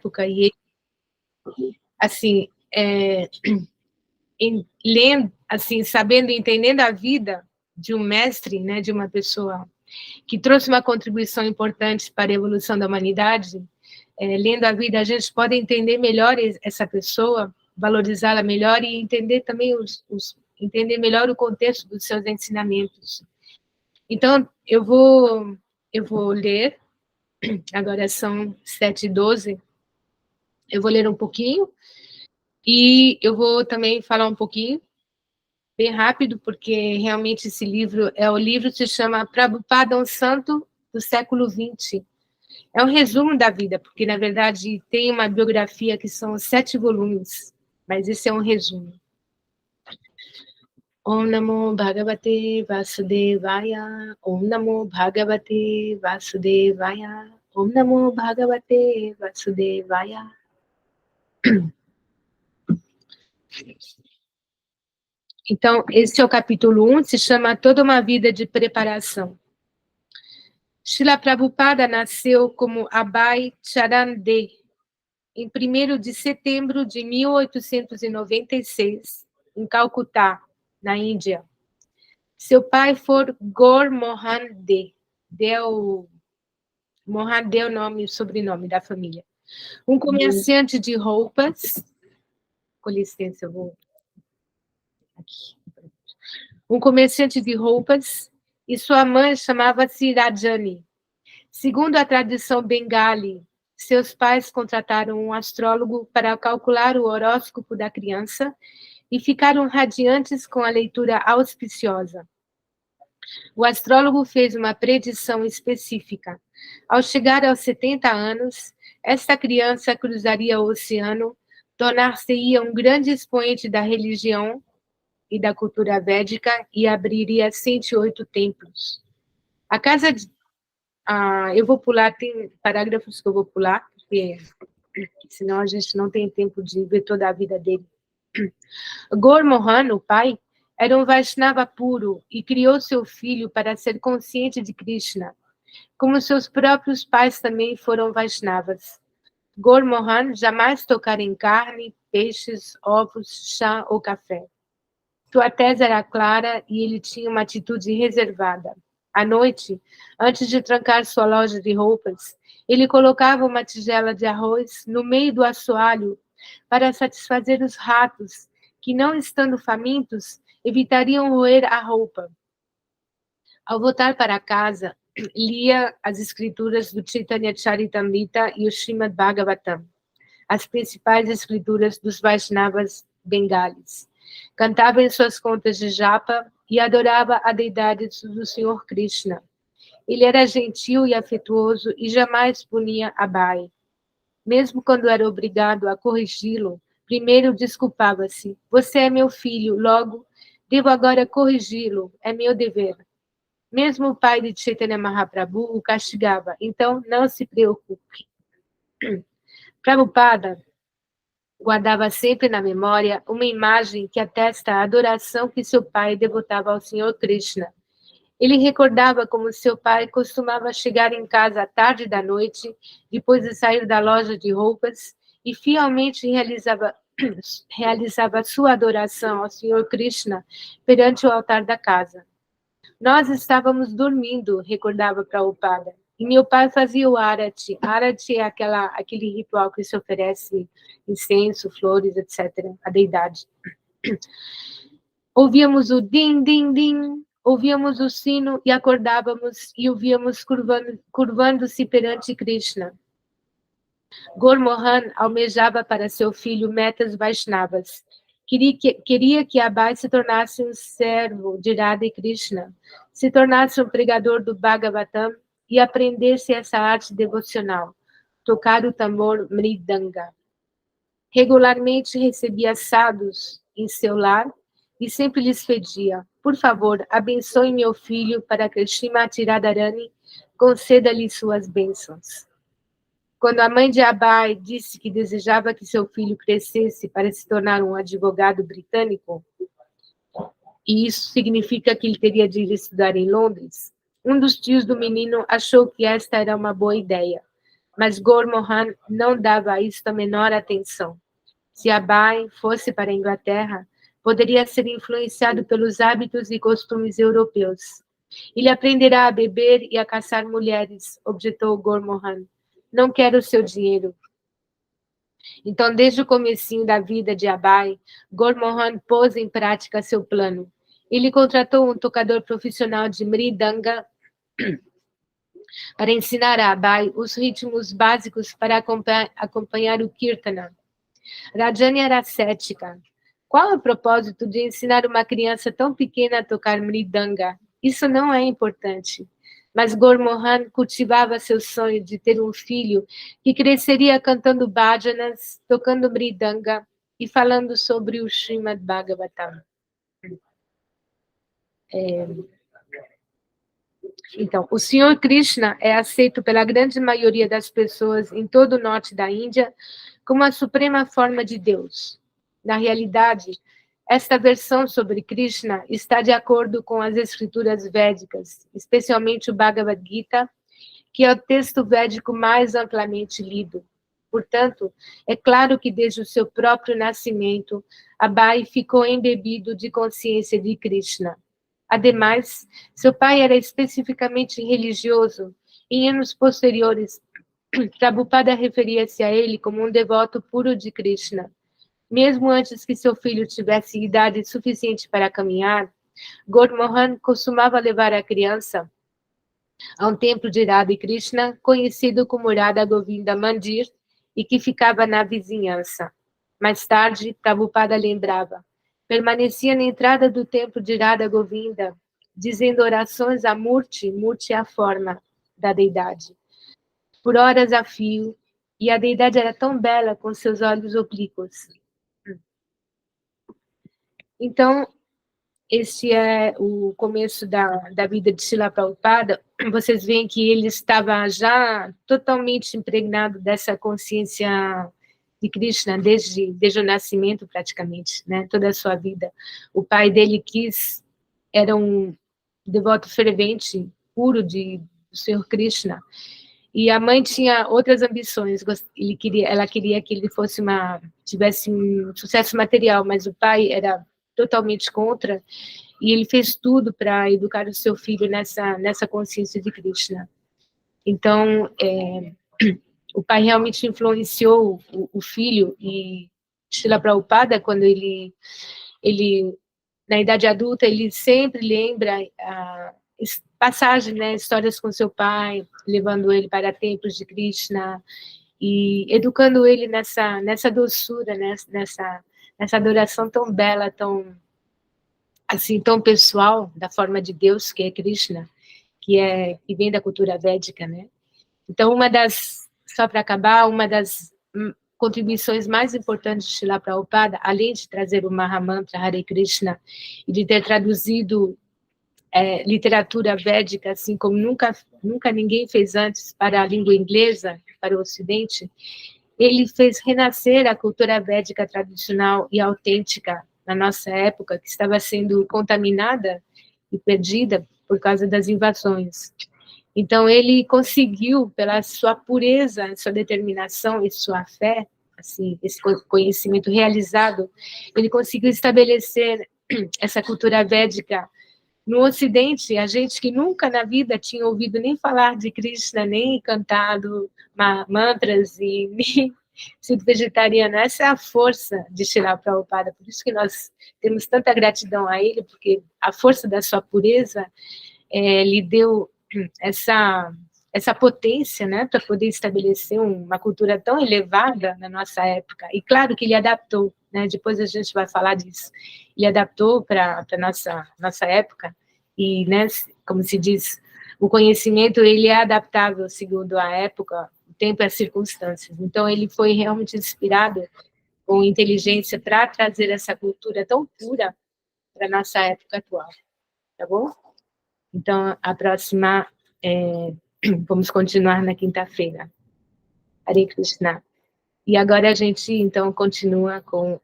época, e ele, assim, lendo, assim, sabendo, entendendo a vida de um mestre, né, de uma pessoa que trouxe uma contribuição importante para a evolução da humanidade, lendo a vida, a gente pode entender melhor essa pessoa, valorizá-la melhor e entender também entender melhor o contexto dos seus ensinamentos. Então, eu vou ler, agora são 7h12, eu vou ler um pouquinho, e eu vou também falar um pouquinho, bem rápido, porque realmente esse livro, o livro se chama Prabhupada, um santo do século XX. É um resumo da vida, porque, na verdade, tem uma biografia que são 7 volumes, mas esse é um resumo. Om Namo Bhagavate Vasudevaya, Om Namo Bhagavate Vasudevaya, Om Namo Bhagavate Vasudevaya. Então, esse é o capítulo 1, se chama Toda uma Vida de Preparação. Srila Prabhupada nasceu como Abhay Charande em 1º de setembro de 1896, em Calcutá, na Índia. Seu pai foi Gaur Mohan De. Mohan De é o nome e o sobrenome da família. Um comerciante de roupas. Com licença, eu vou aqui. Um comerciante de roupas, e sua mãe chamava-se Rajani. Segundo a tradição bengali, seus pais contrataram um astrólogo para calcular o horóscopo da criança e ficaram radiantes com a leitura auspiciosa. O astrólogo fez uma predição específica. Ao chegar aos 70 anos, esta criança cruzaria o oceano, tornar-se-ia um grande expoente da religião e da cultura védica e abriria 108 templos. A casa de... eu vou pular, tem parágrafos que eu vou pular, porque senão a gente não tem tempo de ver toda a vida dele. Gaur Mohan, o pai, era um Vaishnava puro e criou seu filho para ser consciente de Krishna, como seus próprios pais também foram Vaishnavas. Gaur Mohan jamais tocara em carne, peixes, ovos, chá ou café. Sua tez era clara e ele tinha uma atitude reservada. À noite, antes de trancar sua loja de roupas, ele colocava uma tigela de arroz no meio do assoalho para satisfazer os ratos, que, não estando famintos, evitariam roer a roupa. Ao voltar para casa, lia as escrituras do Chaitanya Charitamrita e o Srimad Bhagavatam, as principais escrituras dos Vaishnavas bengalis. Cantava em suas contas de japa e adorava a deidade do Senhor Krishna. Ele era gentil e afetuoso e jamais punia Abhay. Mesmo quando era obrigado a corrigi-lo, primeiro desculpava-se. Você é meu filho, logo, devo agora corrigi-lo, é meu dever. Mesmo o pai de Chaitanya Mahaprabhu o castigava, então não se preocupe. Prabhupada guardava sempre na memória uma imagem que atesta a adoração que seu pai devotava ao Senhor Krishna. Ele recordava como seu pai costumava chegar em casa à tarde da noite, depois de sair da loja de roupas, e fielmente realizava sua adoração ao Senhor Krishna perante o altar da casa. Nós estávamos dormindo, recordava Prabhupada, e meu pai fazia o arati. Arati é aquele ritual que se oferece incenso, flores, etc., a deidade. Ouvíamos o din, din, din, ouvíamos o sino e acordávamos e o víamos curvando-se perante Krishna. Gaur Mohan almejava para seu filho metas Vaishnavas. Queria que Abhay se tornasse um servo de Radha e Krishna, se tornasse um pregador do Bhagavatam e aprendesse essa arte devocional, tocar o tambor mridanga. Regularmente recebia sadhus em seu lar e sempre lhes pedia: por favor, abençoe meu filho para que Srimati Radharani conceda-lhe suas bênçãos. Quando a mãe de Abhay disse que desejava que seu filho crescesse para se tornar um advogado britânico, e isso significa que ele teria de ir estudar em Londres, um dos tios do menino achou que esta era uma boa ideia. Mas Gurmohan não dava a isto a menor atenção. Se Abai fosse para a Inglaterra, poderia ser influenciado pelos hábitos e costumes europeus. Ele aprenderá a beber e a caçar mulheres, objetou Gurmohan. Não quero o seu dinheiro. Então, desde o comecinho da vida de Abai, Gurmohan pôs em prática seu plano. Ele contratou um tocador profissional de mridanga para ensinar a Abai os ritmos básicos para acompanhar o kirtana. Rajani era cética. Qual é o propósito de ensinar uma criança tão pequena a tocar mridanga? Isso não é importante. Mas Gurmohan cultivava seu sonho de ter um filho que cresceria cantando bhajanas, tocando mridanga e falando sobre o Srimad Bhagavatam. Então, o Senhor Krishna é aceito pela grande maioria das pessoas em todo o norte da Índia como a suprema forma de Deus. Na realidade, esta versão sobre Krishna está de acordo com as escrituras védicas, especialmente o Bhagavad Gita, que é o texto védico mais amplamente lido. Portanto, é claro que desde o seu próprio nascimento, Abai ficou embebido de consciência de Krishna. Ademais, seu pai era especificamente religioso. Em anos posteriores, Prabhupada referia-se a ele como um devoto puro de Krishna. Mesmo antes que seu filho tivesse idade suficiente para caminhar, Gurmohan costumava levar a criança a um templo de Radha e Krishna, conhecido como Radha Govinda Mandir, e que ficava na vizinhança. Mais tarde, Prabhupada lembrava: permanecia na entrada do templo de Radha Govinda, dizendo orações a Murti, Murti é a forma da deidade, por horas a fio, e a deidade era tão bela com seus olhos oblíquos. Então, este é o começo da vida de Srila Prabhupada. Vocês veem que ele estava já totalmente impregnado dessa consciência de Krishna desde o nascimento, praticamente, né? Toda a sua vida. O pai dele era um devoto fervente, puro do Senhor Krishna. E a mãe tinha outras ambições. Ela queria que ele tivesse um sucesso material, mas o pai era totalmente contra, e ele fez tudo para educar o seu filho nessa consciência de Krishna. Então, o pai realmente influenciou o filho, e Srila Prabhupada, quando ele, na idade adulta, ele sempre lembra passagens, né, histórias com seu pai, levando ele para templos de Krishna, e educando ele nessa doçura, nessa adoração tão bela, tão pessoal, da forma de Deus, que é Krishna, que vem da cultura védica, né? Então, só para acabar, uma das contribuições mais importantes de Srila Prabhupada, além de trazer o Mahamantra Hare Krishna e de ter traduzido literatura védica, assim como nunca ninguém fez antes para a língua inglesa, para o Ocidente, ele fez renascer a cultura védica tradicional e autêntica na nossa época, que estava sendo contaminada e perdida por causa das invasões. Então, ele conseguiu, pela sua pureza, sua determinação e sua fé, assim, esse conhecimento realizado, ele conseguiu estabelecer essa cultura védica no Ocidente. A gente que nunca na vida tinha ouvido nem falar de Krishna, nem cantado mantras e nem sido vegetariana. Essa é a força de Srila Prabhupada. Por isso que nós temos tanta gratidão a ele, porque a força da sua pureza lhe deu essa potência, né, para poder estabelecer uma cultura tão elevada na nossa época. E claro que ele adaptou, né, depois a gente vai falar disso, ele adaptou para a nossa época, e, né, como se diz, o conhecimento ele é adaptável segundo a época, o tempo e as circunstâncias. Então, ele foi realmente inspirado com inteligência para trazer essa cultura tão pura para a nossa época atual, tá bom? Então, a próxima, vamos continuar na quinta-feira. Hare Krishna. E agora a gente, então, continua com